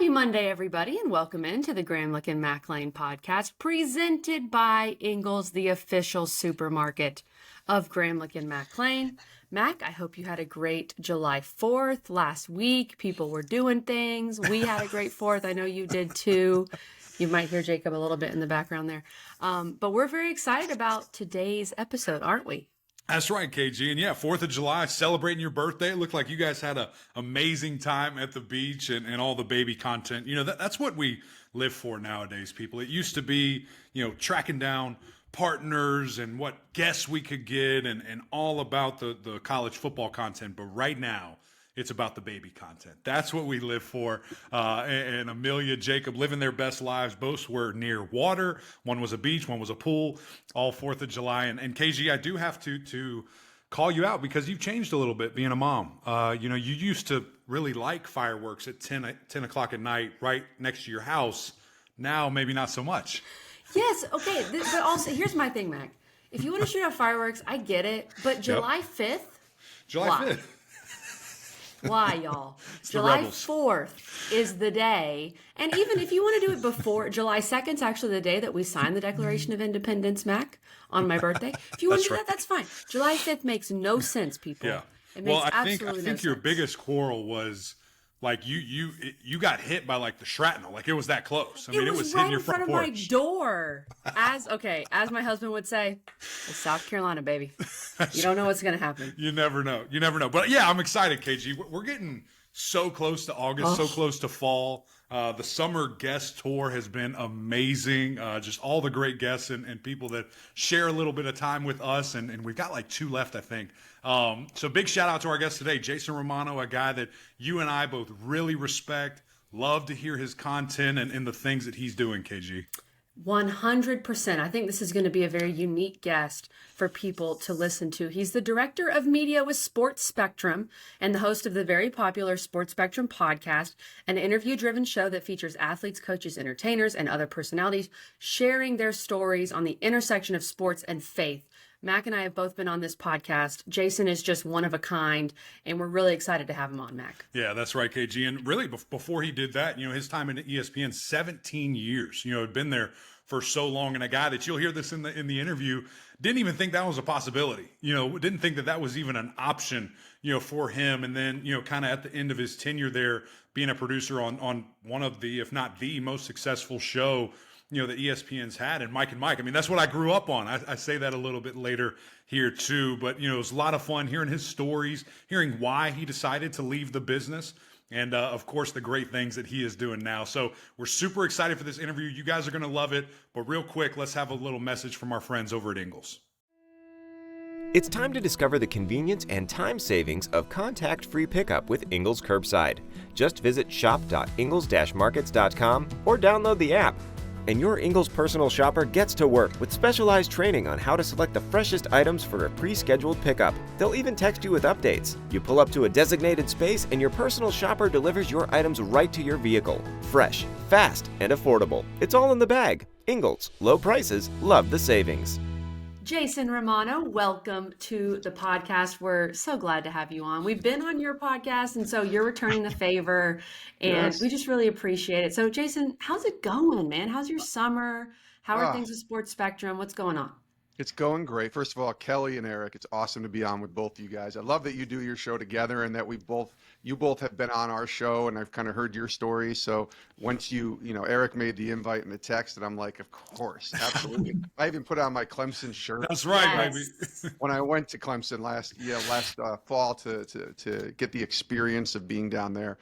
Happy Monday, everybody, and welcome into the Gramlich and McLean podcast, presented by Ingles, the official supermarket of Gramlich and McLean. Mac, I hope you had a great July 4th last week. People were doing things. We had a great 4th. I know you did too. You might hear Jacob a little bit in the background there. But we're very excited about today's episode, aren't we? That's right, KG. And yeah, 4th of July, celebrating your birthday. It looked like you guys had an amazing time at the beach and all the baby content. You know, that's what we live for nowadays, people. It used to be, tracking down partners and what guests we could get and all about the college football content. But right now, it's about the baby content. That's what we live for. And Amelia, Jacob, living their best lives. Both were near water. One was a beach, one was a pool, all 4th of July. And KG, I do have to call you out because you've changed a little bit being a mom. You used to really like fireworks at 10 o'clock at night right next to your house. Now, maybe not so much. Yes, okay. But also, here's my thing, Mac. If you want to shoot off fireworks, I get it. But July 5th? July 5th. Why, y'all? July 4th is the day. And even if you want to do it before, July 2nd is actually the day that we signed the Declaration of Independence, Mac, on my birthday. If you want to do that, that's fine. July 5th makes no sense, people. Yeah. It makes I absolutely think no your sense. biggest quarrel was like you got hit by like the shrapnel. Like it was that close. I mean, it was right hitting your in front front of my porch. door. As my husband would say, it's South Carolina, baby. You don't know what's going to happen. You never know. But yeah, I'm excited, KG. We're getting so close to August, so close to fall. The summer guest tour has been amazing. Just all the great guests and people that share a little bit of time with us. And we've got like 2 left, I think. So big shout out to our guest today, Jason Romano, a guy that you and I both really respect. Love to hear his content and the things that he's doing, KG. 100%. I think this is going to be a very unique guest for people to listen to. He's the director of media with Sports Spectrum and the host of the very popular Sports Spectrum podcast, an interview-driven show that features athletes, coaches, entertainers, and other personalities sharing their stories on the intersection of sports and faith. Mac and I have both been on this podcast. Jason is just one of a kind, and we're really excited to have him on, Mac. Yeah, that's right, KG. And really, before he did that, his time in ESPN, 17 years, had been there for so long. And a guy that you'll hear this in the interview didn't even think that was a possibility. Didn't think that was even an option, for him. And then, kind of at the end of his tenure there, being a producer on one of the, if not the most successful show that ESPN's had, and Mike and Mike. I mean, that's what I grew up on. I say that a little bit later here too, but it was a lot of fun hearing his stories, hearing why he decided to leave the business, and of course the great things that he is doing now. So we're super excited for this interview. You guys are going to love it, but real quick, let's have a little message from our friends over at Ingles. It's time to discover the convenience and time savings of contact-free pickup with Ingles Curbside. Just visit shop.ingles-markets.com or download the app. And your Ingles personal shopper gets to work with specialized training on how to select the freshest items for a pre-scheduled pickup. They'll even text you with updates. You pull up to a designated space and your personal shopper delivers your items right to your vehicle. Fresh, fast, and affordable. It's all in the bag. Ingles. Low prices. Love the savings. Jason Romano, welcome to the podcast. We're so glad to have you on. We've been on your podcast, and so you're returning the favor, and Yes. we just really appreciate it. So, Jason, how's it going, man? How's your summer? How are Ah, things with Sports Spectrum? What's going on? it's going great. First of all, Kelly and Eric, it's awesome to be on with both of you guys. I love that you do your show together and that you both have been on our show and I've kind of heard your story. So once Eric made the invite and the text and I'm like, of course, absolutely. I even put on my Clemson shirt That's right, Yes. baby. when I went to Clemson last fall to get the experience of being down there.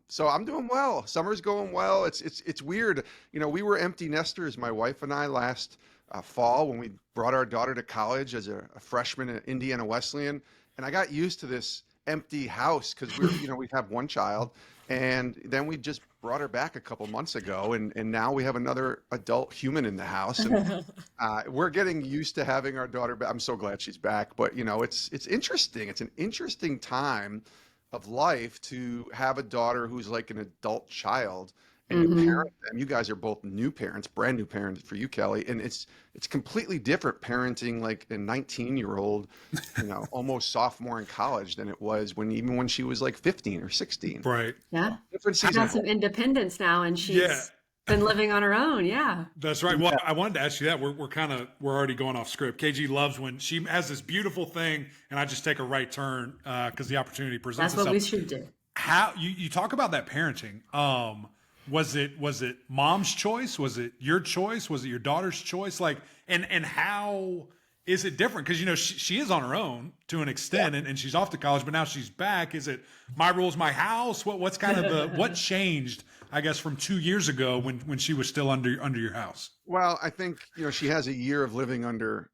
So I'm doing well. Summer's going well. It's weird. We were empty nesters, my wife and I, last fall when we brought our daughter to college as a freshman at Indiana Wesleyan, and I got used to this empty house because we have one child, and then we just brought her back a couple months ago, and now we have another adult human in the house, and we're getting used to having our daughter back. I'm so glad she's back, but it's interesting. It's an interesting time of life to have a daughter who's like an adult child. and you Hmm. parent them. You guys are both new parents, brand new parents for you, Kelly, and it's completely different parenting like a 19-year-old, almost sophomore in college than it was even when she was like 15 or 16. Right. Yeah. Different She's season. got some independence now and Yeah. she's been living on her own. Yeah. That's right. Well, I wanted to ask you that. We're already going off script. KG loves when she has this beautiful thing, and I just take a right turn because the opportunity presents That's what we itself. should do. How you talk about that parenting? Was it mom's choice? Was it your choice? Was it your daughter's choice? Like, and how is it different? Because she is on her own to an extent, and she's off to college, but now she's back. Is it my rules, my house? What's kind of what changed? I guess from 2 years ago when she was still under your house. Well, I think, she has a year of living on her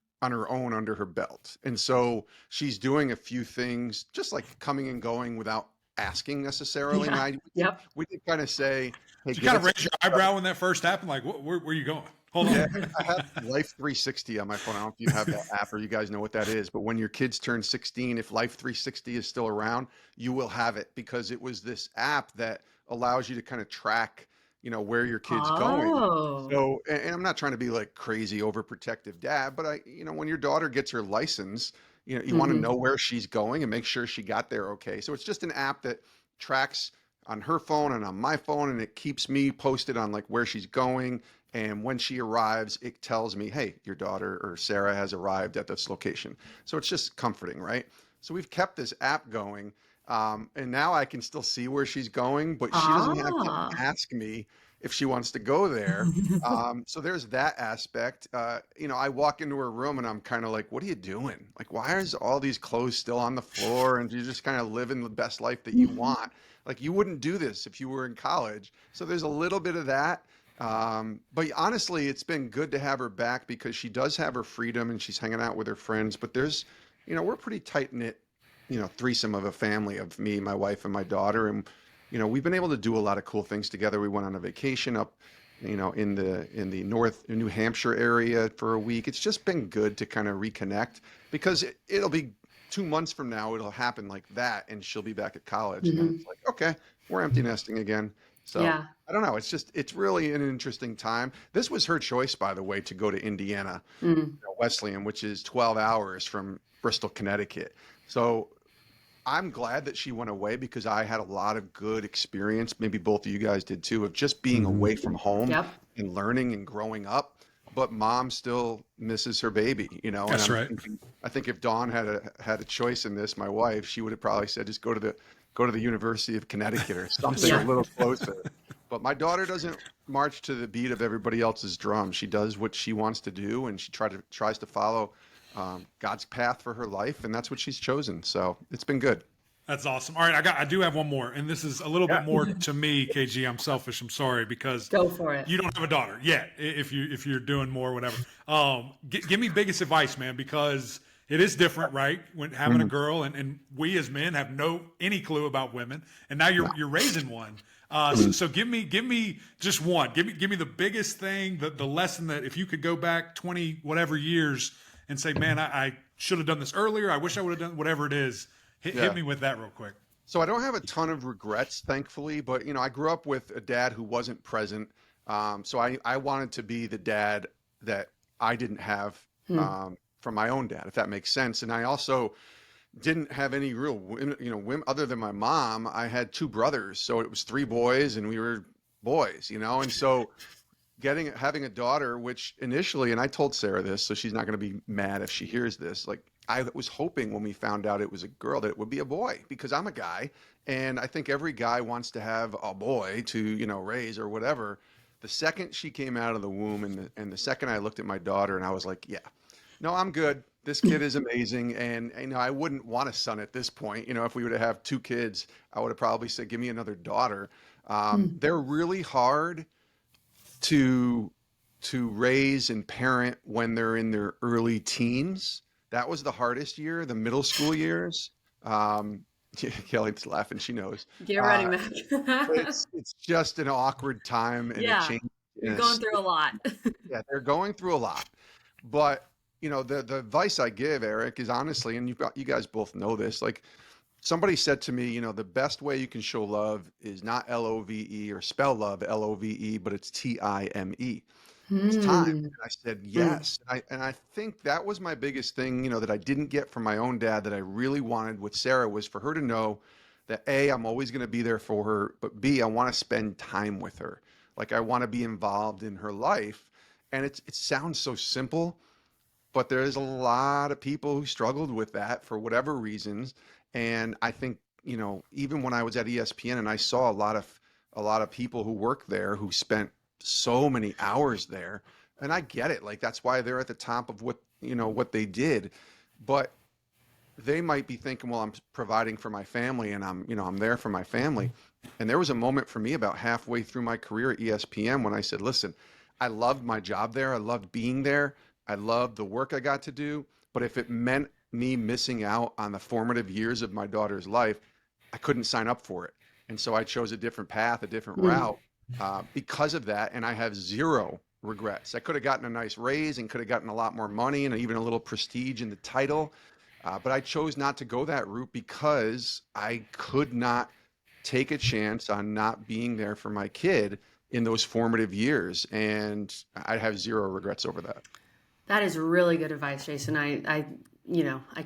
own under her belt. And so she's doing a few things just like coming and going without asking necessarily. Yeah. And Yep. we did kind of say, hey, Did you kind of raise your eyebrow when that first happened? Like, where are you going? Hold on. yeah, I have Life 360 on my phone. I don't know if you have that app or you guys know what that is, but when your kids turn 16, if Life 360 is still around, you will have it because it was this app that allows you to kind of track, where your kid's going. Oh. So, and I'm not trying to be like crazy overprotective dad, but when your daughter gets her license, you want to Hmm. know where she's going and make sure she got there okay. So it's just an app that tracks on her phone and on my phone, and it keeps me posted on like where she's going. And when she arrives, it tells me, hey, your daughter or Sarah has arrived at this location. So it's just comforting, right? So we've kept this app going. And now I can still see where she's going, but she doesn't have to Ah. ask me if she wants to go there. So there's that aspect. I walk into her room and I'm kind of like, what are you doing? Like, why is all these clothes still on the floor? And you're just kind of living the best life that you want. Like, you wouldn't do this if you were in college. So there's a little bit of that. But honestly, it's been good to have her back because she does have her freedom and she's hanging out with her friends. But there's, we're pretty tight knit, threesome of a family of me, my wife, and my daughter. And, we've been able to do a lot of cool things together. We went on a vacation up, in the North New Hampshire area for a week. It's just been good to kind of reconnect because it'll be 2 months from now, it'll happen like that. And she'll be back at college. And then it's like, okay, we're empty nesting again. So Yeah. I don't know. It's really an interesting time. This was her choice, by the way, to go to Indiana, Mm. Wesleyan, which is 12 hours from Bristol, Connecticut. So I'm glad that she went away because I had a lot of good experience. Maybe both of you guys did too, of just being away from home Yep. and learning and growing up. But mom still misses her baby, and That's right. I think if Dawn had a choice in this, my wife, she would have probably said, just go to the University of Connecticut or something Yeah. a little closer. But my daughter doesn't march to the beat of everybody else's drum. She does what she wants to do, and she tries to follow God's path for her life, and that's what she's chosen. So it's been good. That's awesome. All right, I do have one more, and this is a little bit more to me, KG. I'm selfish. I'm sorry because Go for it. you don't have a daughter yet. If you're doing more, whatever. Give me biggest advice, man, because it is different, right? When having a girl, and we as men have any clue about women, and now you're raising one. So give me just one. Give me the biggest thing, the lesson that if you could go back 20 whatever years and say, man, I should have done this earlier. I wish I would have done whatever it is. Hit me with that real quick. So I don't have a ton of regrets, thankfully, but I grew up with a dad who wasn't present. So I wanted to be the dad that I didn't have from my own dad, if that makes sense. And I also didn't have any real women other than my mom. I had two brothers, so it was three boys, and we were boys, and so having a daughter, which initially, and I told Sarah this, so she's not going to be mad if she hears this, like I was hoping when we found out it was a girl that it would be a boy because I'm a guy, and I think every guy wants to have a boy to raise or whatever. The second she came out of the womb, and the second I looked at my daughter, and I was like, yeah, no, I'm good. This kid is amazing, and I wouldn't want a son at this point. If we were to have two kids, I would have probably said, give me another daughter. They're really hard to raise and parent when they're in their early teens. That was the hardest year, the middle school years. Kelly's laughing; she knows. Get ready, Mac. It's just an awkward time and Yeah. a change. You're going through a lot. Yeah, they're going through a lot. But the advice I give, Eric, is honestly, and you guys both know this, like Somebody said to me, the best way you can show love is not Love or spell love Love, but it's Time. It's time. Hmm. And I said, Hmm. yes. And I think that was my biggest thing, that I didn't get from my own dad that I really wanted with Sarah was for her to know that A, I'm always going to be there for her, but B, I want to spend time with her. Like I want to be involved in her life. And it sounds so simple, but there's a lot of people who struggled with that for whatever reasons. And I think, even when I was at ESPN and I saw a lot of people who work there who spent so many hours there, and I get it. Like that's why they're at the top of what they did. But they might be thinking, well, I'm providing for my family and I'm there for my family. And there was a moment for me about halfway through my career at ESPN when I said, listen, I loved my job there. I loved being there. I loved the work I got to do. But if it meant me missing out on the formative years of my daughter's life, I couldn't sign up for it. And so I chose a different path, a different Hmm. route because of that. And I have zero regrets. I could have gotten a nice raise and could have gotten a lot more money and even a little prestige in the title. But I chose not to go that route because I could not take a chance on not being there for my kid in those formative years. And I have zero regrets over that. That is really good advice, Jason. I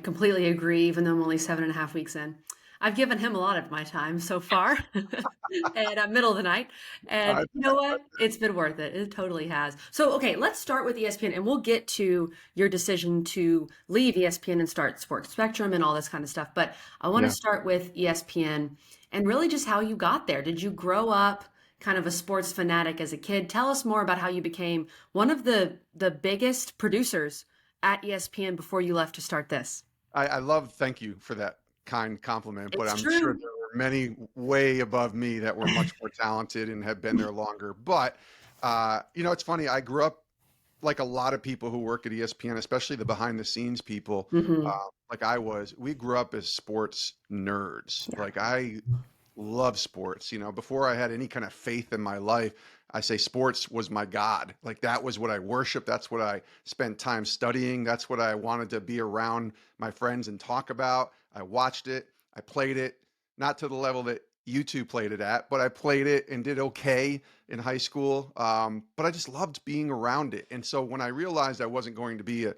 completely agree, even though I'm only 7.5 weeks in. I've given him a lot of my time so far and middle of the night. And I, you know what? It's been worth it. It totally has. So, okay, let's start with ESPN and we'll get to your decision to leave ESPN and start Sports Spectrum and all this kind of stuff. But I want to yeah. start with ESPN and really just how you got there. Did you grow up kind of a sports fanatic as a kid? Tell us more about how you became one of the biggest producers at ESPN before you left to start this. Thank you for that kind compliment, but It's I'm sure true. there were many way above me that were much more talented and have been there longer. But, it's funny. I grew up like a lot of people who work at ESPN, especially the behind the scenes people, Hmm. like I was, we grew up as sports nerds. Yeah. Like I love sports. Before I had any kind of faith in my life, I say sports was my God. Like that was what I worshiped. That's what I spent time studying. That's what I wanted to be around my friends and talk about. I watched it. I played it, not to the level that you two played it at, but I played it and did okay in high school. But I just loved being around it. And so when I realized I wasn't going to be a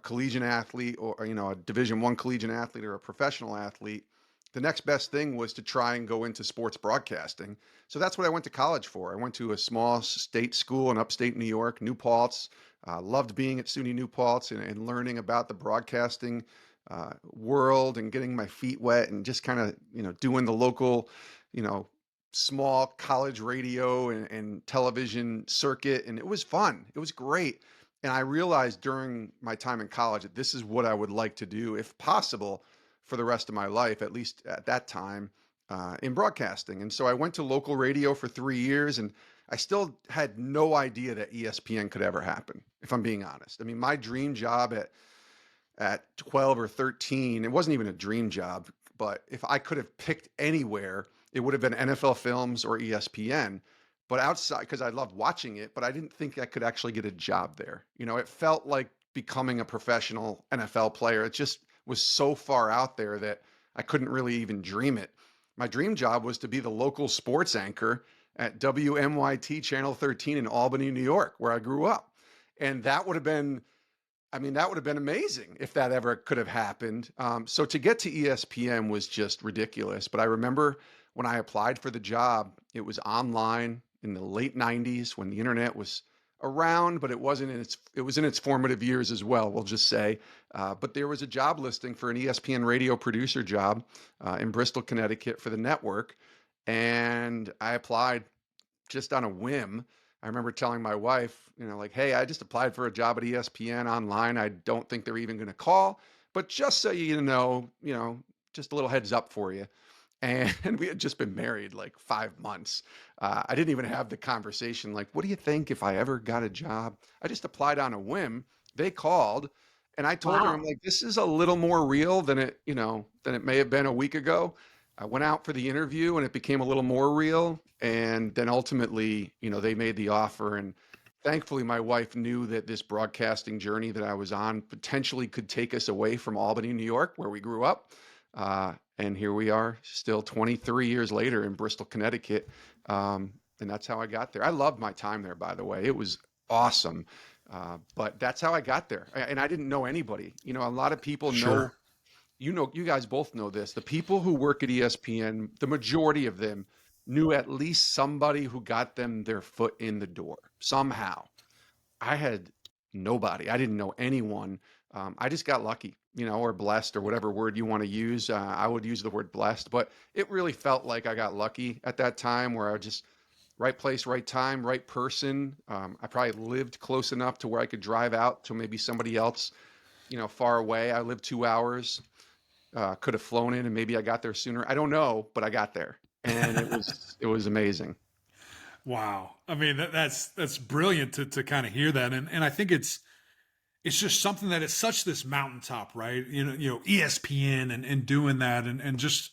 collegiate athlete or, a Division I collegiate athlete or a professional athlete, the next best thing was to try and go into sports broadcasting. So that's what I went to college for. I went to a small state school in upstate New York, New Paltz. Loved being at SUNY New Paltz and learning about the broadcasting world and getting my feet wet and just kind of, doing the local, you know, small college radio and television circuit. And it was fun. It was great. And I realized during my time in college that this is what I would like to do, if possible, for the rest of my life, at least at that time, in broadcasting. And so I went to local radio for 3 years, and I still had no idea that ESPN could ever happen, if I'm being honest. I mean, my dream job at 12 or 13, it wasn't even a dream job, but if I could have picked anywhere, it would have been NFL Films or ESPN. But outside, because I loved watching it, but I didn't think I could actually get a job there. It felt like becoming a professional NFL player. It just was so far out there that I couldn't really even dream it. My dream job was to be the local sports anchor at WMYT Channel 13 in Albany, New York, where I grew up. And that would have been, I mean, that would have been amazing if that ever could have happened. So to get to ESPN was just ridiculous. But I remember when I applied for the job, it was online in the late 90s when the internet was around, but it was in its formative years as well, we'll just say. But there was a job listing for an ESPN radio producer job in Bristol, Connecticut for the network. And I applied just on a whim. I remember telling my wife, like, hey, I just applied for a job at ESPN online. I don't think they're even going to call, but just so just a little heads up for you. And we had just been married like 5 months. I didn't even have the conversation like, what do you think if I ever got a job? I just applied on a whim. They called, and I told her, I'm Wow. like, this is a little more real than it may have been a week ago. I went out for the interview and it became a little more real. And then ultimately, they made the offer. And thankfully, my wife knew that this broadcasting journey that I was on potentially could take us away from Albany, New York, where we grew up. And here we are still 23 years later in Bristol, Connecticut. And that's how I got there. I loved my time there, by the way. It was awesome. But that's how I got there. And I didn't know anybody. You know, a lot of people know, Sure. you guys both know this. The people who work at ESPN, the majority of them knew at least somebody who got them their foot in the door somehow. I had nobody. I didn't know anyone. I just got lucky, or blessed, or whatever word you want to use. I would use the word blessed, but it really felt like I got lucky at that time, where I just right place, right time, right person. I probably lived close enough to where I could drive out to maybe somebody else, far away. I lived 2 hours. Could have flown in, and maybe I got there sooner. I don't know, but I got there, and it was amazing. Wow. I mean, that's brilliant to kind of hear that. And I think it's just something that is such this mountaintop, right? ESPN and doing that and just,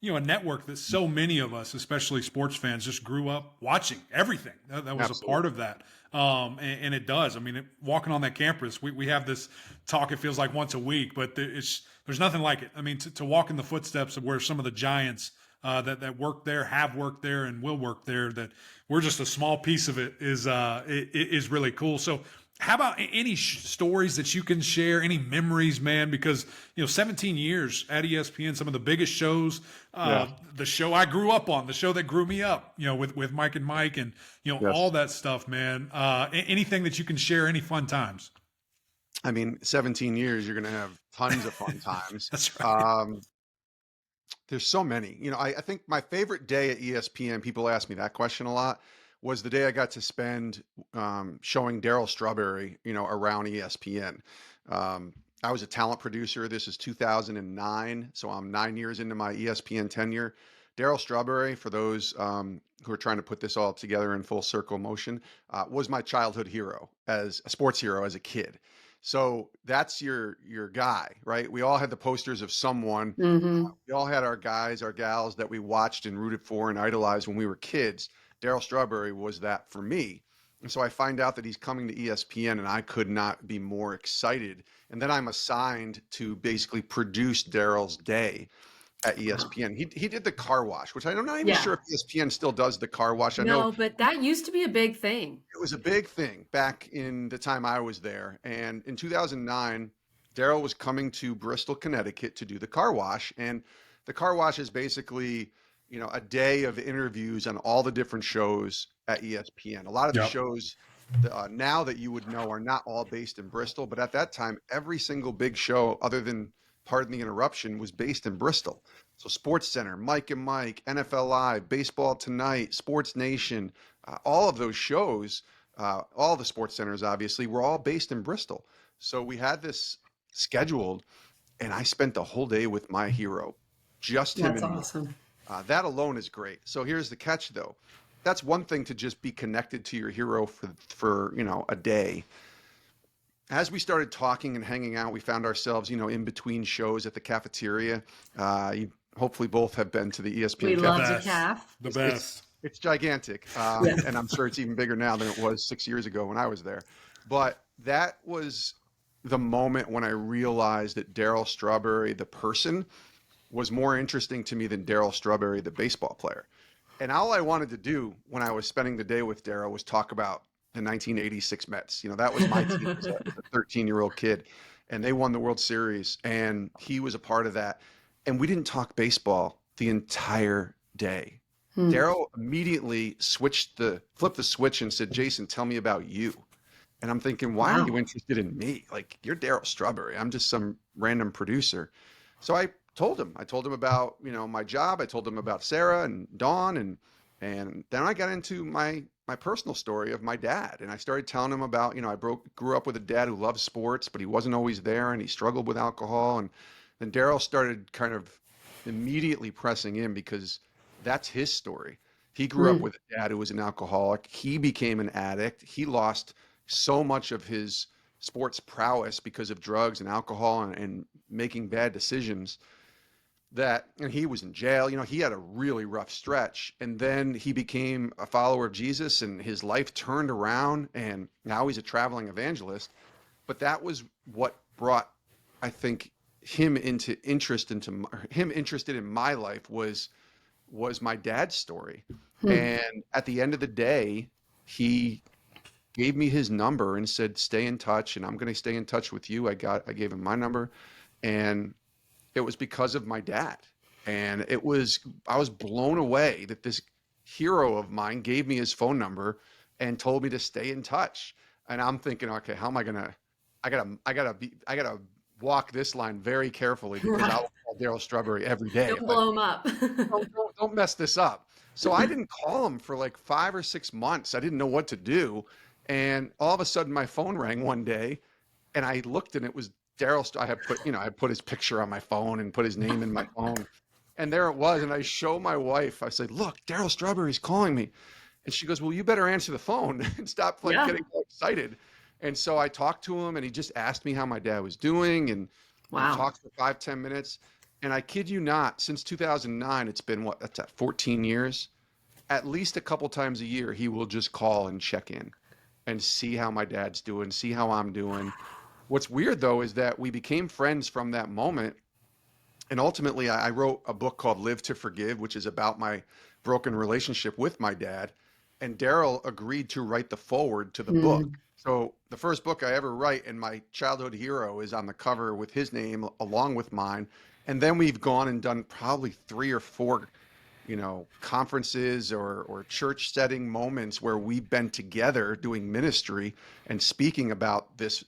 a network that so many of us, especially sports fans, just grew up watching everything. That was a part of that. And it does. I mean, walking on that campus, we have this talk, it feels like once a week, but there's nothing like it. I mean, to walk in the footsteps of where some of the giants that work there, have worked there, and will work there, that we're just a small piece of it is really cool. So how about any stories that you can share, any memories, man? Because, 17 years at ESPN, some of the biggest shows, Yeah. the show I grew up on, the show that grew me up, with Mike and Mike and, Yes. all that stuff, man. Anything that you can share, any fun times? I mean, 17 years, you're going to have tons of fun times. That's right. There's so many. I think my favorite day at ESPN, people ask me that question a lot, was the day I got to spend showing Daryl Strawberry, around ESPN. I was a talent producer. This is 2009, so I'm 9 years into my ESPN tenure. Daryl Strawberry, for those who are trying to put this all together in full circle motion, was my childhood hero, as a sports hero as a kid. So that's your guy, right? We all had the posters of someone. Hmm. We all had our guys, our gals that we watched and rooted for and idolized when we were kids. Daryl Strawberry was that for me. And so I find out that he's coming to ESPN, and I could not be more excited. And then I'm assigned to basically produce Daryl's day at ESPN. He did the car wash, which I'm not even Yeah. sure if ESPN still does the car wash. I know No, but that used to be a big thing. it was a big thing back in the time I was there. And in 2009, Daryl was coming to Bristol, Connecticut to do the car wash. And the car wash is basically, a day of interviews on all the different shows at ESPN. A lot of the Yep. shows now that you would know are not all based in Bristol, but at that time, every single big show, other than Pardon the Interruption, was based in Bristol. So Sports Center, Mike and Mike, NFL Live, Baseball Tonight, Sports Nation, all of those shows, all the sports centers, obviously, were all based in Bristol. So we had this scheduled, and I spent the whole day with my hero, just him That's and me. awesome. That alone is great. So here's the catch, though. That's one thing to just be connected to your hero for a day. As we started talking and hanging out, we found ourselves, in between shows at the cafeteria. You hopefully both have been to the ESPN We love cafeteria. the Best. calf. The It's best. it's gigantic, Yeah. and I'm sure it's even bigger now than it was 6 years ago when I was there. But that was the moment when I realized that Daryl Strawberry, the person, was more interesting to me than Daryl Strawberry, the baseball player. And all I wanted to do when I was spending the day with Daryl was talk about the 1986 Mets. That was my team as a 13-year-old kid, and they won the World Series, and he was a part of that. And we didn't talk baseball the entire day. Hmm. Daryl immediately flipped the switch and said, "Jason, tell me about you." And I'm thinking, why are Wow. you interested in me? Like, you're Daryl Strawberry. I'm just some random producer. So I told him. I told him about, my job. I told him about Sarah and Dawn, and then I got into my personal story of my dad, and I started telling him about, I grew up with a dad who loved sports, but he wasn't always there, and he struggled with alcohol. And then Daryl started kind of immediately pressing in, because that's his story. He grew up Hmm. with a dad who was an alcoholic. He became an addict. He lost so much of his sports prowess because of drugs and alcohol and making bad decisions, and he was in jail. He had a really rough stretch, and then he became a follower of Jesus, and his life turned around, and now he's a traveling evangelist. But that was what brought, I think, him him interested in my life was my dad's story. Hmm. And at the end of the day, he gave me his number and said, "Stay in touch, and I'm going to stay in touch with you." I gave him my number, and it was because of my dad. And I was blown away that this hero of mine gave me his phone number and told me to stay in touch. And I'm thinking, okay, how am I gonna, I gotta walk this line very carefully because Right. I'll call Daryl Strawberry every day Don't if I blow him up. don't mess this up. So I didn't call him for like 5 or 6 months. I didn't know what to do. And all of a sudden my phone rang one day and I looked and it was Daryl. I had put, I had put his picture on my phone and put his name in my phone. And there it was. And I show my wife, I said, "Look, Daryl Strawberry's calling me." And she goes, "Well, you better answer the phone and stop like Yeah. getting all excited." And so I talked to him and he just asked me how my dad was doing. And we Wow. talked for 5, 10 minutes. And I kid you not, since 2009, it's been what, that's at 14 years. At least a couple times a year, he will just call and check in and see how my dad's doing, see how I'm doing. What's weird though is that we became friends from that moment. And ultimately, I wrote a book called Live to Forgive, which is about my broken relationship with my dad. And Daryl agreed to write the foreword to the book. Hmm. So the first book I ever write, and my childhood hero is on the cover with his name along with mine. And then we've gone and done probably 3 or 4, conferences or church setting moments where we've been together doing ministry and speaking about this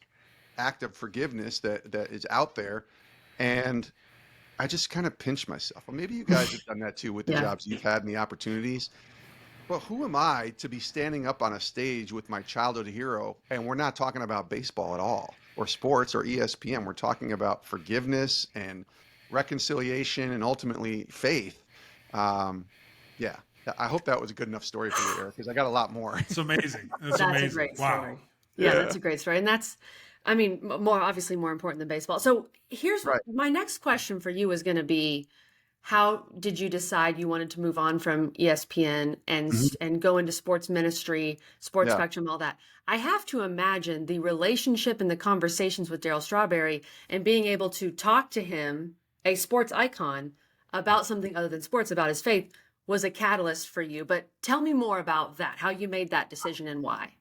act of forgiveness that is out there. And I just kind of pinch myself. Well, maybe you guys have done that too with the Yeah. jobs you've had and the opportunities. But who am I to be standing up on a stage with my childhood hero? And we're not talking about baseball at all, or sports, or ESPN. We're talking about forgiveness and reconciliation and ultimately faith. Um, yeah, I hope that was a good enough story for you, Eric, because I got a lot more. It's amazing. It's That's a amazing. great Wow. story. Yeah, that's a great story. And that's, I mean, more obviously more important than baseball. So here's Right. my next question for you is going to be, how did you decide you wanted to move on from ESPN and Mhm. and go into sports ministry, sports Yeah. spectrum, all that? I have to imagine the relationship and the conversations with Daryl Strawberry and being able to talk to him, a sports icon, about something other than sports, about his faith, was a catalyst for you. But tell me more about that, how you made that decision and why.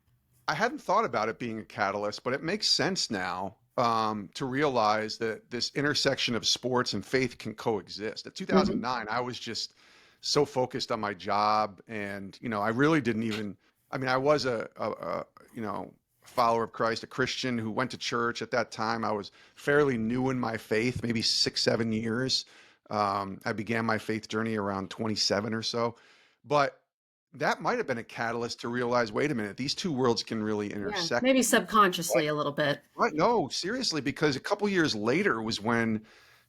I hadn't thought about it being a catalyst, but it makes sense now to realize that this intersection of sports and faith can coexist. At Mhm. 2009, I was just so focused on my job, and I really didn't even. I mean, I was a follower of Christ, a Christian who went to church. At that time, I was fairly new in my faith, maybe 6, 7 years. I began my faith journey around 27 or so, but that might have been a catalyst to realize, wait a minute, these two worlds can really Yeah, intersect. maybe subconsciously a little bit. Right? No, seriously, because a couple years later was when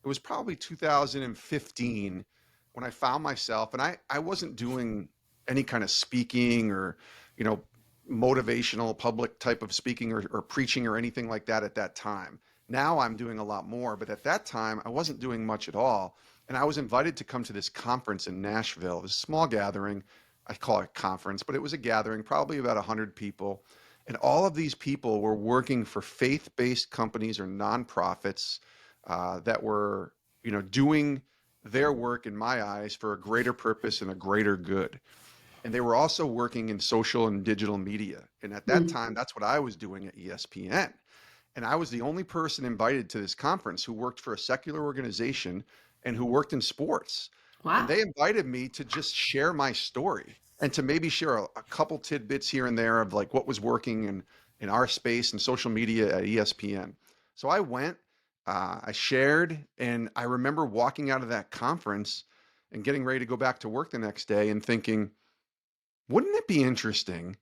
it was probably 2015 when I found myself, and I wasn't doing any kind of speaking or, you know, motivational public type of speaking or preaching or anything like that at that time. Now I'm doing a lot more, but at that time I wasn't doing much at all. And I was invited to come to this conference in Nashville. It was a small gathering. I call it a conference, but it was a gathering, probably about 100 people. And all of these people were working for faith-based companies or nonprofits that were, doing their work in my eyes for a greater purpose and a greater good. And they were also working in social and digital media. And at that Mm. time, that's what I was doing at ESPN. And I was the only person invited to this conference who worked for a secular organization and who worked in sports. And Wow. they invited me to just share my story and to maybe share a couple tidbits here and there of like what was working in our space and social media at ESPN. So I went, I shared, and I remember walking out of that conference and getting ready to go back to work the next day and thinking, wouldn't it be interesting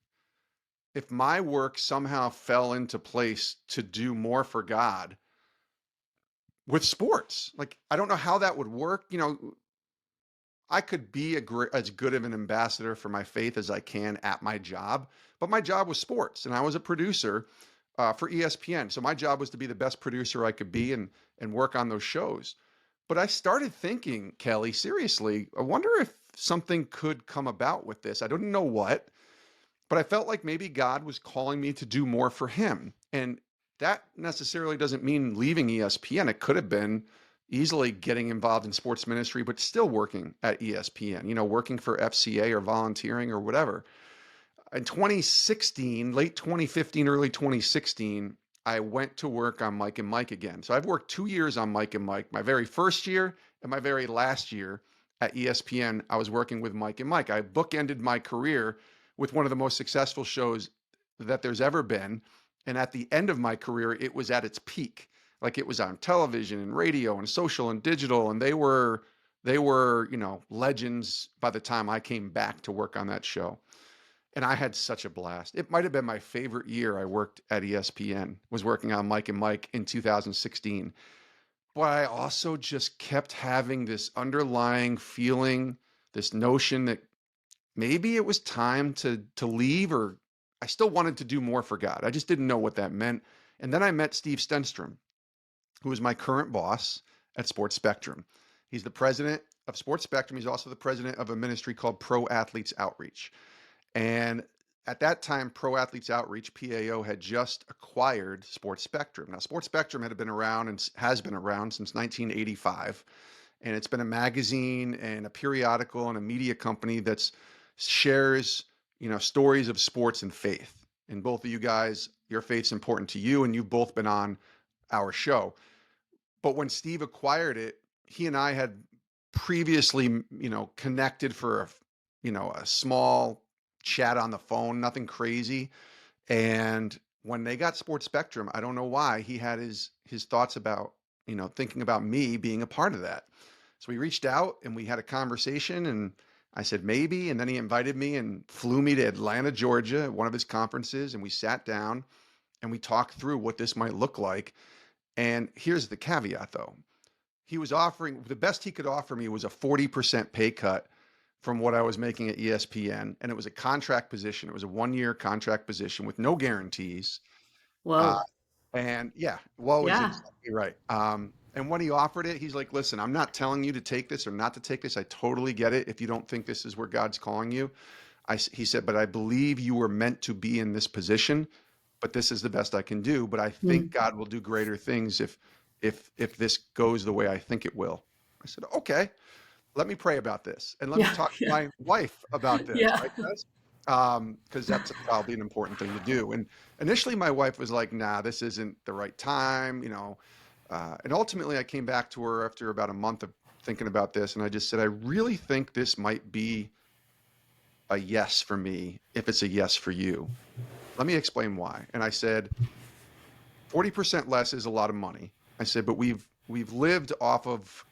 if my work somehow fell into place to do more for God with sports? Like, I don't know how that would work. I could be as good of an ambassador for my faith as I can at my job, but my job was sports, and I was a producer for ESPN. So my job was to be the best producer I could be and work on those shows. But I started thinking, Kelly, seriously, I wonder if something could come about with this. I don't know what, but I felt like maybe God was calling me to do more for Him. And that necessarily doesn't mean leaving ESPN. It could have been easily getting involved in sports ministry, but still working at ESPN, working for FCA or volunteering or whatever. In 2016, late 2015, early 2016, I went to work on Mike and Mike again. So I've worked 2 years on Mike and Mike. My very first year and my very last year at ESPN, I was working with Mike and Mike. I bookended my career with one of the most successful shows that there's ever been. And at the end of my career, it was at its peak. Like it was on television and radio and social and digital. And they were, legends by the time I came back to work on that show. And I had such a blast. It might have been my favorite year I worked at ESPN, was working on Mike and Mike in 2016. But I also just kept having this underlying feeling, this notion that maybe it was time to leave, or I still wanted to do more for God. I just didn't know what that meant. And then I met Steve Stenstrom, who is my current boss at Sports Spectrum. He's the president of Sports Spectrum. He's also the president of a ministry called Pro Athletes Outreach. And at that time, Pro Athletes Outreach, PAO, had just acquired Sports Spectrum. Now, Sports Spectrum had been around and has been around since 1985. And it's been a magazine and a periodical and a media company that shares, stories of sports and faith. And both of you guys, your faith's important to you, and you've both been on our show. But when Steve acquired it, he and I had previously, connected for a small chat on the phone, nothing crazy. And when they got Sports Spectrum, I don't know why, he had his thoughts about, thinking about me being a part of that. So we reached out and we had a conversation, and I said, maybe. And then he invited me and flew me to Atlanta, Georgia, at one of his conferences. And we sat down and we talked through what this might look like. And here's the caveat, though. He was offering, the best he could offer me was a 40% pay cut from what I was making at ESPN. And it was a contract position. It was a 1-year contract position with no guarantees. Whoa. And yeah, whoa is Yeah. exactly right. And when he offered it, he's like, listen, I'm not telling you to take this or not to take this. I totally get it if you don't think this is where God's calling you. He said, but I believe you were meant to be in this position, but this is the best I can do. But I think God will do greater things if this goes the way I think it will. I said, okay, let me pray about this. And let me talk to my wife about this. Yeah. Right, guys? Because that's probably an important thing to do. And initially my wife was like, nah, this isn't the right time, and ultimately I came back to her after about a month of thinking about this. And I just said, I really think this might be a yes for me if it's a yes for you. Let me explain why. And I said, 40% less is a lot of money. I said, but we've lived off of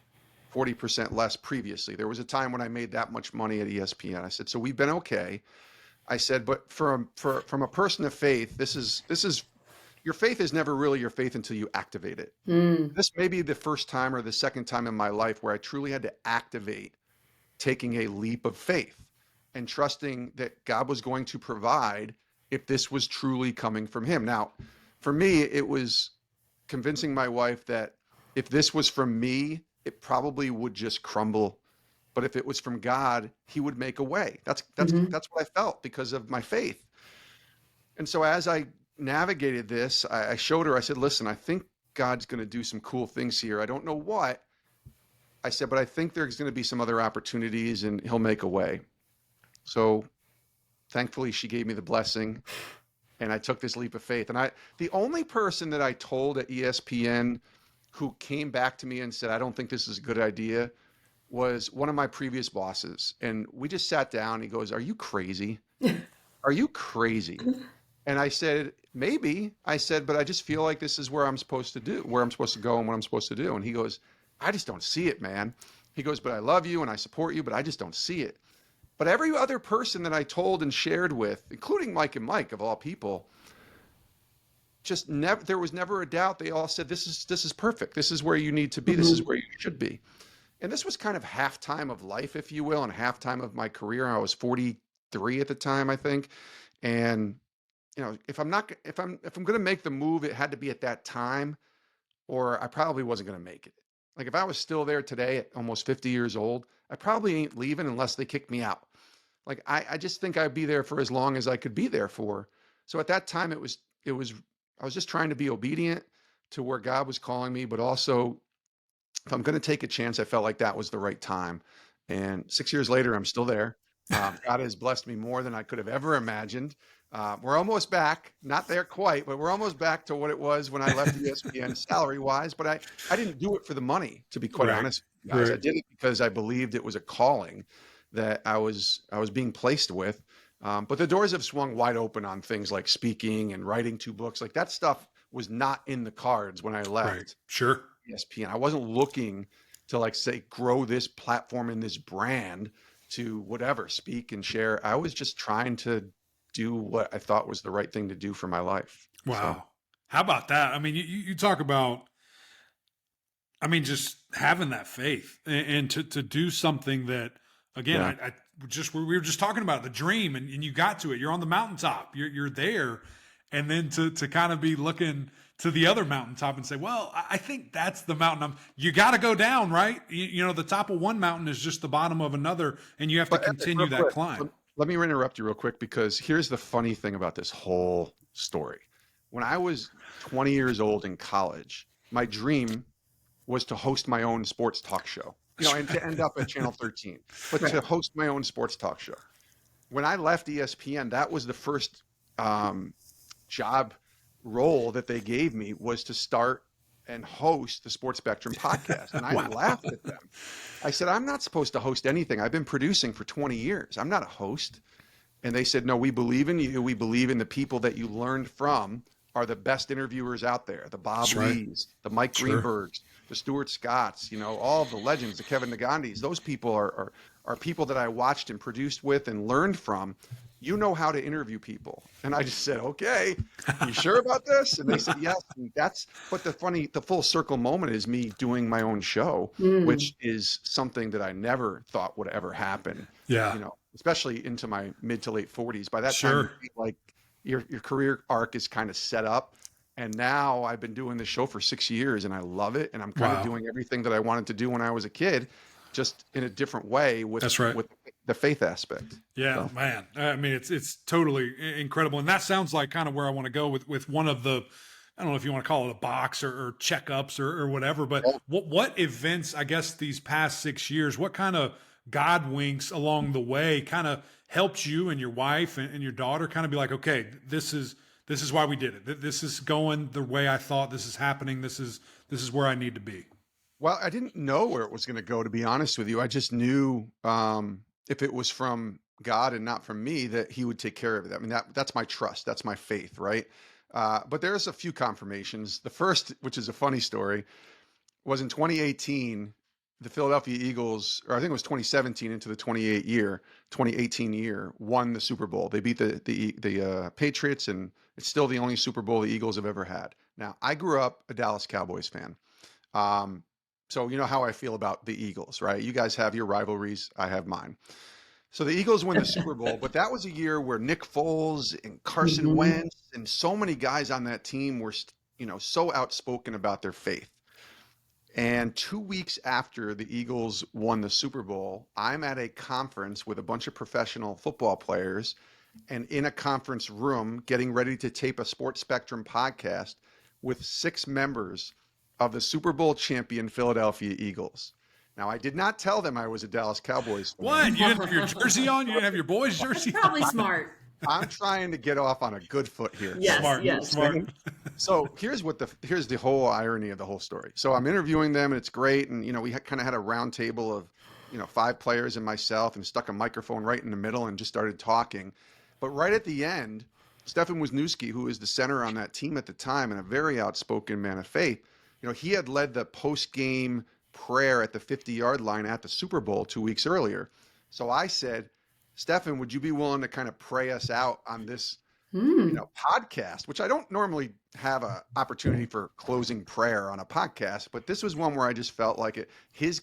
40% less previously. There was a time when I made that much money at ESPN. I said, so we've been okay. I said, but from a person of faith, this is your faith is never really your faith until you activate it. This may be the first time or the second time in my life where I truly had to activate taking a leap of faith and trusting that God was going to provide if this was truly coming from him. Now, for me, it was convincing my wife that if this was from me, it probably would just crumble. But if it was from God, he would make a way. That's what I felt because of my faith. And so as I navigated this, I showed her, I said, listen, I think God's going to do some cool things here. I don't know what. I said, but I think there's going to be some other opportunities and he'll make a way. So thankfully she gave me the blessing and I took this leap of faith. And the only person that I told at ESPN who came back to me and said, I don't think this is a good idea, was one of my previous bosses. And we just sat down. He goes, are you crazy? Are you crazy? And I said, maybe. I said, but I just feel like this is where I'm supposed to go and what I'm supposed to do. And he goes, I just don't see it, man. He goes, but I love you and I support you, but I just don't see it. But every other person that I told and shared with, including Mike and Mike of all people, just never, there was never a doubt. They all said, this is perfect. This is where you need to be. This is where you should be. And this was kind of halftime of life, if you will, and halftime of my career. I was 43 at the time, I think. And if I'm going to make the move, it had to be at that time, or I probably wasn't going to make it. Like if I was still there today at almost 50 years old, I probably ain't leaving unless they kick me out. Like I just think I'd be there for as long as I could be there for. So at that time, it was I was just trying to be obedient to where God was calling me, but also if I'm going to take a chance, I felt like that was the right time. And 6 years later, I'm still there. God has blessed me more than I could have ever imagined. We're almost back, not there quite, but we're almost back to what it was when I left ESPN salary wise. But I didn't do it for the money, to be quite Right. honest with you guys. I Right. did it because I believed it was a calling that I was being placed with. But the doors have swung wide open on things like speaking and writing 2 books. Like that stuff was not in the cards when I Right. left Sure. ESPN. I wasn't looking to like say grow this platform and this brand to whatever, speak and share. I was just trying to do what I thought was the right thing to do for my life. So Wow. How about that? I mean, you talk about, I mean, just having that faith and to do something that, again, yeah. I just, we were just talking about the dream and you got to it. You're on the mountaintop, you're there. And then to kind of be looking to the other mountaintop and say, well, I think that's the mountain you got to go down, right? You know, the top of one mountain is just the bottom of another, and you have to But continue real that quick, climb. let me interrupt you real quick because here's the funny thing about this whole story. When I was 20 years old in college, my dream was to host my own sports talk show, and to end up at Channel 13, but to host my own sports talk show. When I left ESPN, that was the first job role that they gave me, was to start and host the Sports Spectrum podcast. And I laughed at them. I said, I'm not supposed to host anything. I've been producing for 20 years. I'm not a host. And they said, no, we believe in you. We believe in the people that you learned from are the best interviewers out there. The Bob Lees, the Mike Greenbergs, the Stuart Scotts, all of the legends, the Kevin Nagandis. Those people are people that I watched and produced with and learned from. You know how to interview people. And I just said, okay, you sure about this? And they said, yes. And but the full circle moment is me doing my own show, which is something that I never thought would ever happen. Yeah. Especially into my mid to late 40s. By that time, you feel like your career arc is kind of set up. And now I've been doing this show for 6 years and I love it. And I'm kind of doing everything that I wanted to do when I was a kid, just in a different way with the faith aspect. Yeah, man. I mean, it's totally incredible. And that sounds like kind of where I want to go with one of the, I don't know if you want to call it a box or checkups or whatever, but what events, I guess, these past 6 years, what kind of God winks along the way kind of helped you and your wife and your daughter kind of be like, okay, this is why we did it. This is going the way I thought. This is happening. This is where I need to be. Well, I didn't know where it was going to go, to be honest with you. I just knew if it was from God and not from me, that he would take care of it. I mean, that's my trust. That's my faith, right? But there's a few confirmations. The first, which is a funny story, was in 2018, the Philadelphia Eagles, or I think it was 2017 into the 2018 year, won the Super Bowl. They beat the Patriots, and it's still the only Super Bowl the Eagles have ever had. Now, I grew up a Dallas Cowboys fan. So you know how I feel about the Eagles, right? You guys have your rivalries. I have mine. So the Eagles win the Super Bowl, but that was a year where Nick Foles and Carson Wentz and so many guys on that team were, so outspoken about their faith. And 2 weeks after the Eagles won the Super Bowl, I'm at a conference with a bunch of professional football players and in a conference room getting ready to tape a Sports Spectrum podcast with 6 members of the Super Bowl champion Philadelphia Eagles. Now, I did not tell them I was a Dallas Cowboys fan. What? You didn't have your jersey on? You didn't have your boys' jersey on? Probably smart. I'm trying to get off on a good foot here. Yes, Smart. So here's the whole irony of the whole story. So I'm interviewing them and it's great. And, we kind of had a round table of, 5 players and myself, and stuck a microphone right in the middle and just started talking. But right at the end, Stefan Wisniewski, who was the center on that team at the time and a very outspoken man of faith, he had led the post-game prayer at the 50-yard line at the Super Bowl 2 weeks earlier. So I said, Stefan, would you be willing to kind of pray us out on this, podcast, which I don't normally have an opportunity for closing prayer on a podcast, but this was one where I just felt like it. His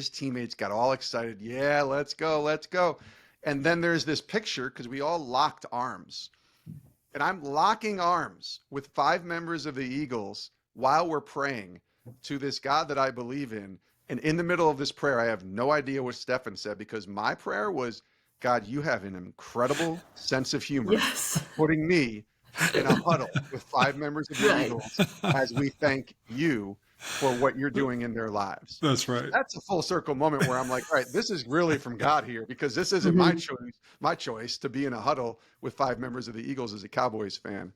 teammates got all excited. Yeah, let's go. And then there's this picture because we all locked arms. And I'm locking arms with 5 members of the Eagles while we're praying to this God that I believe in. And in the middle of this prayer, I have no idea what Stefan said, because my prayer was, God, you have an incredible sense of humor, putting me in a huddle with 5 members of the Right. Eagles as we thank you for what you're doing in their lives. That's So right. that's a full circle moment where I'm like, all right, this is really from God here, because this isn't Mhm. my choice to be in a huddle with 5 members of the Eagles as a Cowboys fan.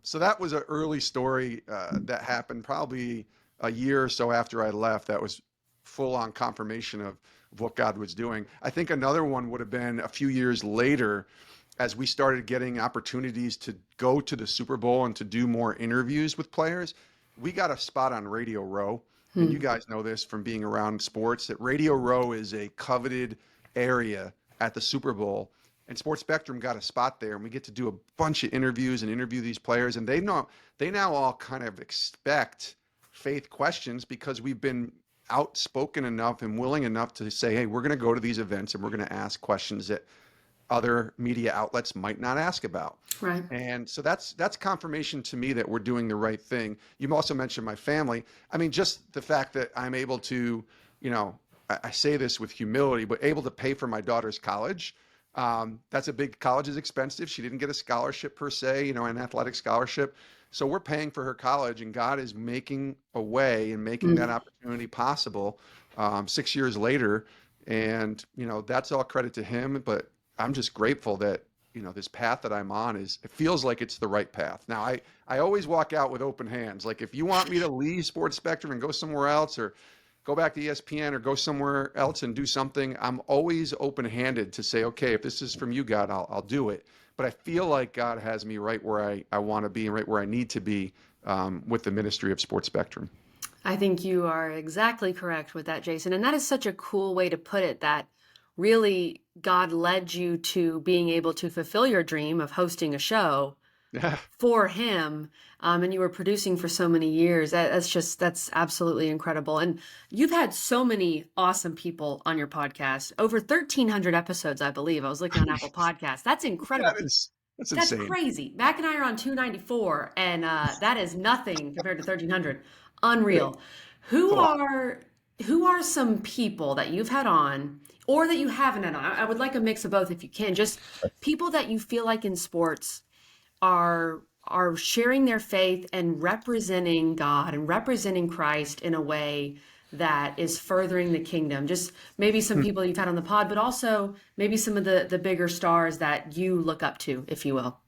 So that was an early story that happened probably a year or so after I left. That was full on confirmation of what God was doing. I think another one would have been a few years later, as we started getting opportunities to go to the Super Bowl and to do more interviews with players. We got a spot on Radio Row. And you guys know this from being around sports, that Radio Row is a coveted area at the Super Bowl. And Sports Spectrum got a spot there, and we get to do a bunch of interviews and interview these players. And they now all kind of expect faith questions, because we've been outspoken enough and willing enough to say, hey, we're going to go to these events and we're going to ask questions that other media outlets might not ask about. Right. And so that's confirmation to me that we're doing the right thing. You also mentioned my family. I mean, just the fact that I'm able to, I say this with humility, but able to pay for my daughter's college. That's a big, college is expensive. She didn't get a scholarship per se, an athletic scholarship. So we're paying for her college, and God is making a way and making that opportunity possible 6 years later. And, that's all credit to him. But I'm just grateful that, this path that I'm on it feels like it's the right path. Now, I always walk out with open hands. Like, if you want me to leave Sports Spectrum and go somewhere else, or go back to ESPN, or go somewhere else and do something, I'm always open-handed to say, okay, if this is from you, God, I'll do it. But I feel like God has me right where I want to be and right where I need to be with the ministry of Sports Spectrum. I think you are exactly correct with that, Jason. And that is such a cool way to put it, that really God led you to being able to fulfill your dream of hosting a show for him. And you were producing for so many years. That's absolutely incredible. And you've had so many awesome people on your podcast, over 1,300 episodes, I believe. I was looking on Apple Podcasts. That's incredible. That's That's insane. crazy. Mac and I are on 294, and that is nothing compared to 1,300. Unreal. Who are some people that you've had on, or that you haven't had on? I would like a mix of both if you can. Just people that you feel like in sports are sharing their faith and representing God and representing Christ in a way that is furthering the kingdom. Just maybe some people you've had on the pod, but also maybe some of the bigger stars that you look up to, if you will.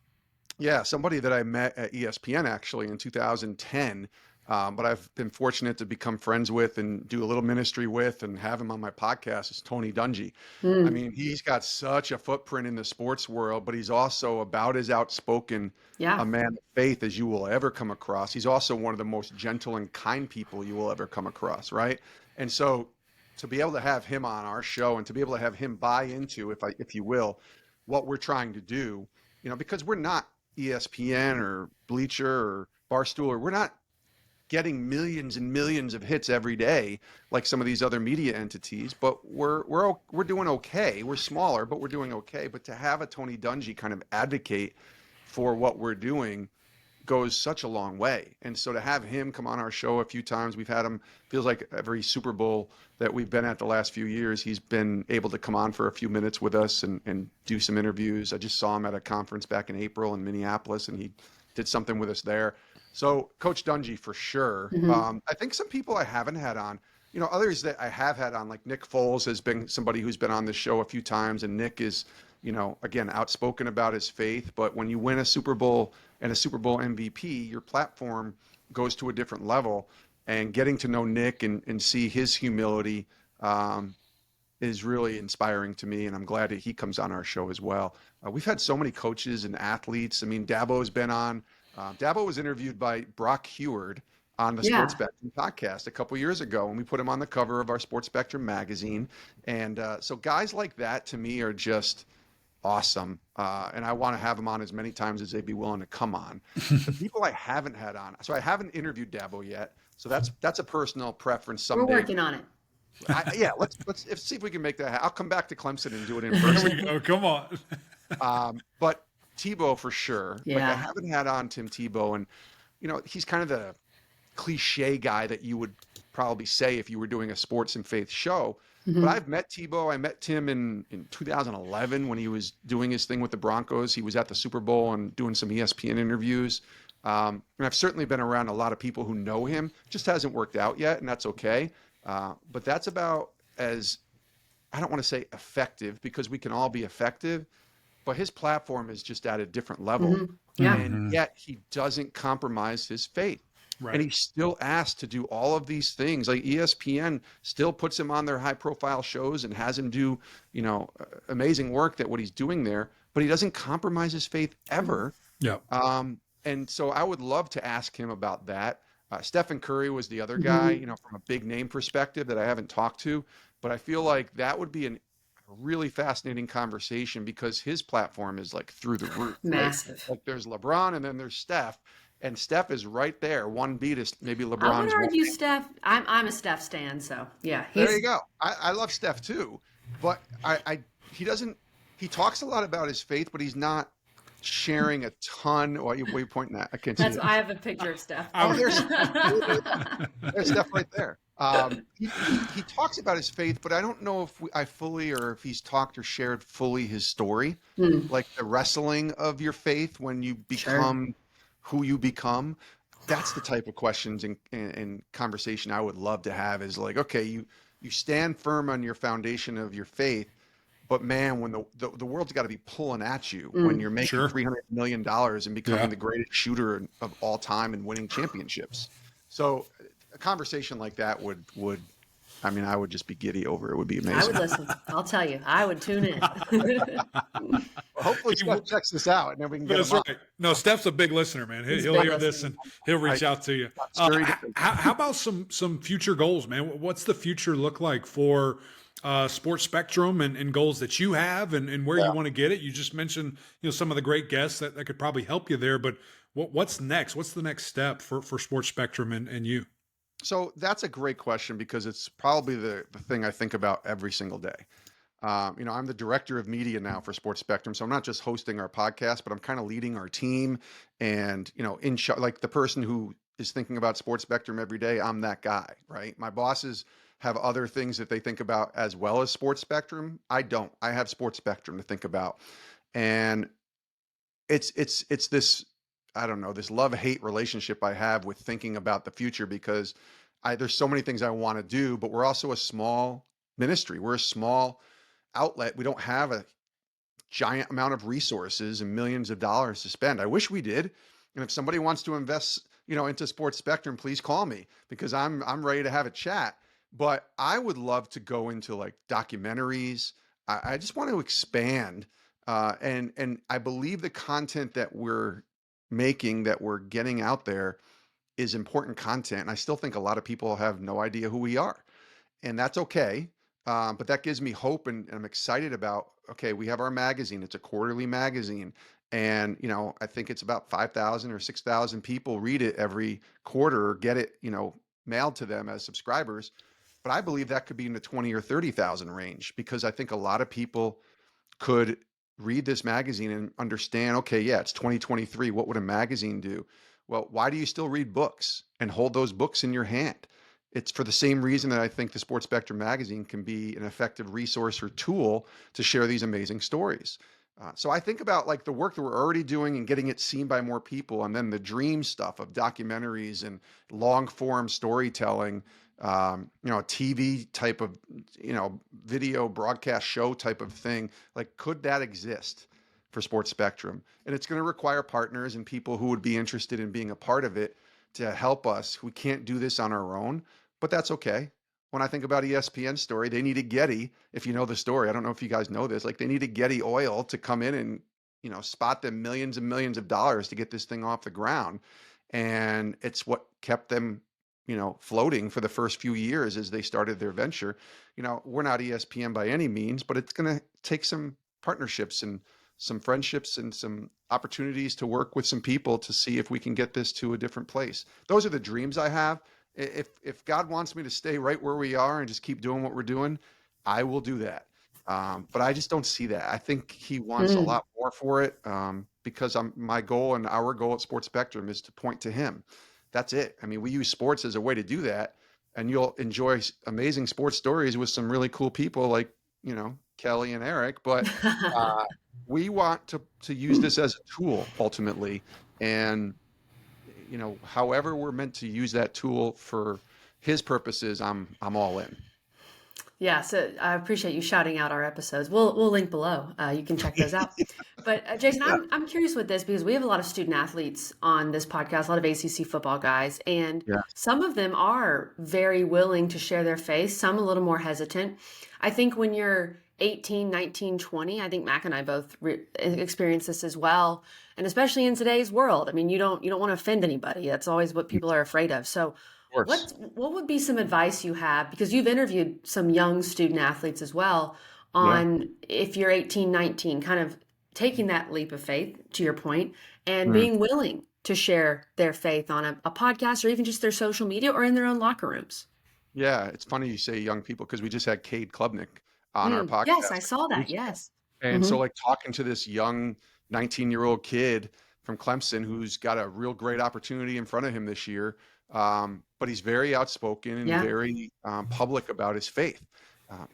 Yeah, somebody that I met at ESPN actually in 2010, but I've been fortunate to become friends with and do a little ministry with and have him on my podcast, is Tony Dungy. I mean, he's got such a footprint in the sports world, but he's also about as outspoken a man of faith as you will ever come across. He's also one of the most gentle and kind people you will ever come across, right? And so to be able to have him on our show and to be able to have him buy into, if you will, what we're trying to do, because we're not ESPN or Bleacher or Barstool, or we're not getting millions and millions of hits every day like some of these other media entities, but we're doing okay. We're smaller, but we're doing okay. But to have a Tony Dungy kind of advocate for what we're doing goes such a long way. And so to have him come on our show a few times, we've had him, feels like every Super Bowl that we've been at the last few years, he's been able to come on for a few minutes with us and do some interviews. I just saw him at a conference back in April in Minneapolis, and he did something with us there. So Coach Dungy for sure. I think some people I haven't had on, others that I have had on, like Nick Foles has been somebody who's been on this show a few times, and Nick is, again, outspoken about his faith. But when you win a Super Bowl and a Super Bowl MVP, your platform goes to a different level. And getting to know Nick and see his humility is really inspiring to me. And I'm glad that he comes on our show as well. We've had so many coaches and athletes. I mean, Dabo's been on. Dabo was interviewed by Brock Heward on the Sports Spectrum podcast a couple years ago, and we put him on the cover of our Sports Spectrum magazine. And so guys like that to me are just awesome. And I want to have them on as many times as they'd be willing to come on. The people I haven't had on, so I haven't interviewed Dabo yet. So that's a personal preference someday. We're working on it. Let's see if we can make that happen. I'll come back to Clemson and do it in person. Here we go. Come on. But Tebow for sure. Yeah. Like, I haven't had on Tim Tebow, and he's kind of the cliche guy that you would probably say if you were doing a sports and faith show. But Hmm. I've met Tebow. I met Tim in 2011 when he was doing his thing with the Broncos. He was at the Super Bowl and doing some ESPN interviews. And I've certainly been around a lot of people who know him. Just hasn't worked out yet, and that's okay. But that's about as, I don't want to say effective because we can all be effective, but his platform is just at a different level. Hmm. Yeah. And yet he doesn't compromise his faith. And Right. he's still asked to do all of these things. Like ESPN still puts him on their high profile shows and has him do, amazing work that what he's doing there, but he doesn't compromise his faith ever. Yeah. And so I would love to ask him about that. Stephen Curry was the other guy, Hmm. from a big name perspective that I haven't talked to, but I feel like that would be a really fascinating conversation because his platform is like through the roof, right? Massive. Like there's LeBron and then there's Steph, and Steph is right there, one beat is maybe I would LeBron's one. argue Steph. I'm a Steph stan, so yeah, There he's you go. I love Steph too, but he doesn't. He talks a lot about his faith, but he's not sharing a ton. What are you pointing at? I can't see that's it. I have a picture of Steph. Oh, there's Steph. There's Steph right there. He talks about his faith, but I don't know if I fully or if he's talked or shared fully his story, Hmm. like the wrestling of your faith when you Sure. become who you become. That's the type of questions and conversation I would love to have is like, okay, you stand firm on your foundation of your faith, but man, when the world's got to be pulling at you when Mm. you're making Sure. $300 million and becoming Yeah. the greatest shooter of all time and winning championships. So a conversation like that would, I mean, I would just be giddy over. It would be I would amazing. listen. I'll tell you, I would tune in. Well, hopefully He Steph checks this out and then we can get That's him on. right. No, Steph's a big listener, man. He's He'll big hear this listening. and he'll I, reach out to you. I'm sure he does. How about some future goals, man? What's the future look like for Sports Spectrum and goals that you have and where you want to get it? You just mentioned some of the great guests that could probably help you there, but what's next? What's the next step for Sports Spectrum and you? So that's a great question because it's probably the thing I think about every single day. I'm the director of media now for Sports Spectrum, so I'm not just hosting our podcast, but I'm kind of leading our team, and like the person who is thinking about Sports Spectrum every day. I'm that guy, right? My bosses have other things that they think about as well as Sports Spectrum. I don't. I have Sports Spectrum to think about, and it's this, I don't know, this love-hate relationship I have with thinking about the future because there's so many things I want to do, but we're also a small ministry. We're a small outlet. We don't have a giant amount of resources and millions of dollars to spend. I wish we did. And if somebody wants to invest, into Sports Spectrum, please call me because I'm ready to have a chat. But I would love to go into like documentaries. I just want to expand. And I believe the content that we're making, that we're getting out there is important content. And I still think a lot of people have no idea who we are, and that's okay. But that gives me hope, and I'm excited about. Okay, we have our magazine. It's a quarterly magazine, and I think it's about 5,000 or 6,000 people read it every quarter or get it, mailed to them as subscribers. But I believe that could be in the 20 or 30,000 range because I think a lot of people could read this magazine and understand, okay, yeah, it's 2023. What would a magazine do? Well, why do you still read books and hold those books in your hand? It's for the same reason that I think the Sports Spectrum magazine can be an effective resource or tool to share these amazing stories. So I think about like the work that we're already doing and getting it seen by more people, and then the dream stuff of documentaries and long form storytelling, a TV type of, video broadcast show type of thing. Like, could that exist for Sports Spectrum? And it's going to require partners and people who would be interested in being a part of it to help us. We can't do this on our own, but that's okay. When I think about ESPN story, they needed Getty. If you know the story, I don't know if you guys know this, like they needed Getty Oil to come in and, spot them millions and millions of dollars to get this thing off the ground. And it's what kept them, floating for the first few years as they started their venture. We're not ESPN by any means, but it's going to take some partnerships and some friendships and some opportunities to work with some people to see if we can get this to a different place. Those are the dreams I have. If God wants me to stay right where we are and just keep doing what we're doing, I will do that. But I just don't see that. I think he wants a Mm. lot more for it, because my goal and our goal at Sports Spectrum is to point to him. That's it. I mean, we use sports as a way to do that. and you'll enjoy amazing sports stories with some really cool people like, Kelly and Eric. But we want to use this as a tool ultimately. And, however we're meant to use that tool for his purposes, I'm all in. Yeah, so I appreciate you shouting out our episodes. We'll link below. You can check those out. But Jason, Yeah. I'm curious with this because we have a lot of student athletes on this podcast, a lot of ACC football guys, and Yeah. some of them are very willing to share their faith, some a little more hesitant. I think when you're 18, 19, 20, I think Mac and I both experience this as well, and especially in today's world. I mean, you don't want to offend anybody. That's always what people are afraid of. So Of course. what would be some advice you have, because you've interviewed some young student athletes as well, Yeah. on if you're 18, 19, kind of taking that leap of faith, to your point, and Mm. being willing to share their faith on a podcast or even just their social media or in their own locker rooms? Yeah, it's funny you say young people because we just had Cade Klubnik on our Yes, I podcast a saw couple that. weeks ago. Yes. And Hmm. so like talking to this young 19-year-old kid from Clemson who's got a real great opportunity in front of him this year. But he's very outspoken and Yeah. very public about his faith.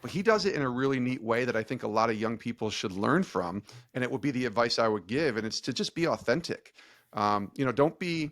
But he does it in a really neat way that I think a lot of young people should learn from. And it would be the advice I would give. And it's to just be authentic. Don't be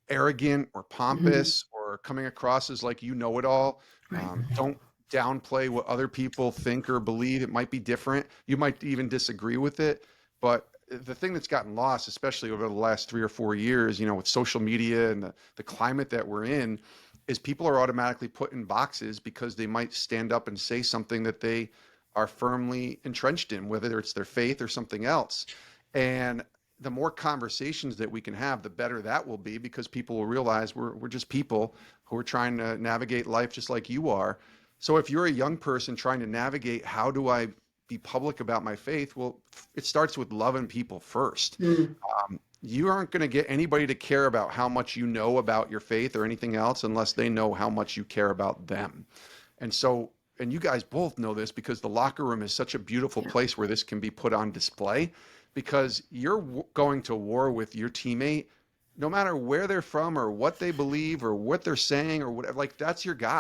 arrogant or Hmm. pompous or coming across as like you know it all. Right. Don't downplay what other people think or believe. It might be different. You might even disagree with it. But the thing that's gotten lost, especially over the last 3 or 4 years, with social media and the climate that we're in, is people are automatically put in boxes because they might stand up and say something that they are firmly entrenched in, whether it's their faith or something else. And the more conversations that we can have, the better that will be, because people will realize we're just people who are trying to navigate life just like you are. So if you're a young person trying to navigate, how do I be public about my faith? Well, it starts with loving people first. Mm. You aren't going to get anybody to care about how much you know about your faith or anything else unless they know how much you care about them. And so, and you guys both know this because the locker room is such a beautiful Yeah. place where this can be put on display, because you're going to war with your teammate no matter where they're from or what they believe or what they're saying or whatever. Like, that's your guy.